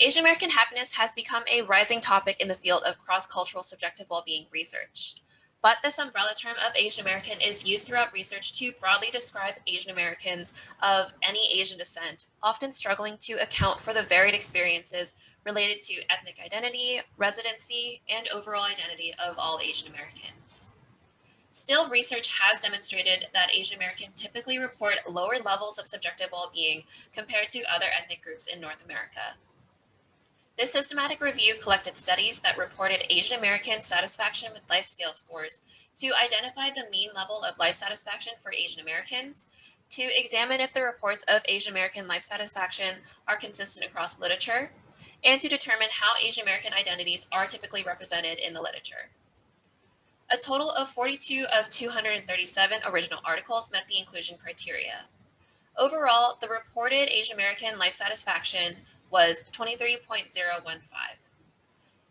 Asian American happiness has become a rising topic in the field of cross-cultural subjective well-being research. But this umbrella term of Asian American is used throughout research to broadly describe Asian Americans of any Asian descent, often struggling to account for the varied experiences related to ethnic identity, residency, and overall identity of all Asian Americans. Still, research has demonstrated that Asian Americans typically report lower levels of subjective well-being compared to other ethnic groups in North America. This systematic review collected studies that reported Asian American satisfaction with life scale scores to identify the mean level of life satisfaction for Asian Americans, to examine if the reports of Asian American life satisfaction are consistent across literature, and to determine how Asian American identities are typically represented in the literature. A total of 42 of 237 original articles met the inclusion criteria. Overall, the reported Asian American life satisfaction was 23.015.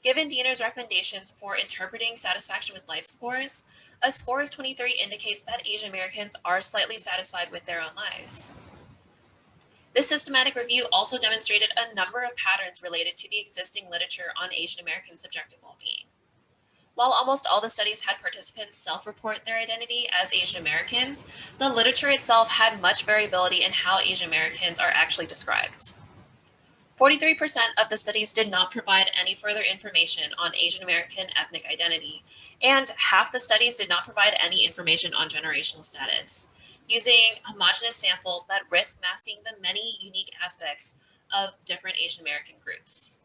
Given Diener's recommendations for interpreting satisfaction with life scores, a score of 23 indicates that Asian Americans are slightly satisfied with their own lives. This systematic review also demonstrated a number of patterns related to the existing literature on Asian American subjective well-being. While almost all the studies had participants self-report their identity as Asian Americans, the literature itself had much variability in how Asian Americans are actually described. 43% of the studies did not provide any further information on Asian American ethnic identity, and half the studies did not provide any information on generational status, using homogeneous samples that risk masking the many unique aspects of different Asian American groups.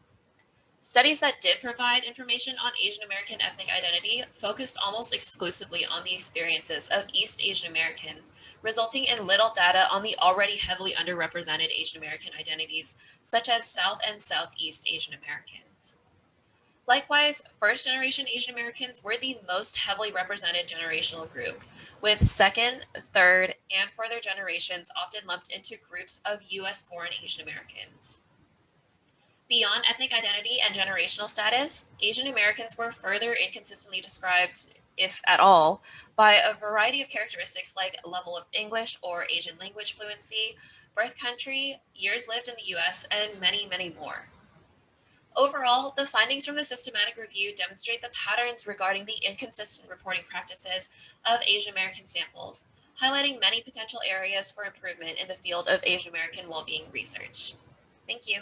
Studies that did provide information on Asian American ethnic identity focused almost exclusively on the experiences of East Asian Americans, resulting in little data on the already heavily underrepresented Asian American identities, such as South and Southeast Asian Americans. Likewise, first-generation Asian Americans were the most heavily represented generational group, with second, third, and further generations often lumped into groups of US-born Asian Americans. Beyond ethnic identity and generational status, Asian Americans were further inconsistently described, if at all, by a variety of characteristics like level of English or Asian language fluency, birth country, years lived in the US, and many, many more. Overall, the findings from the systematic review demonstrate the patterns regarding the inconsistent reporting practices of Asian American samples, highlighting many potential areas for improvement in the field of Asian American well-being research. Thank you.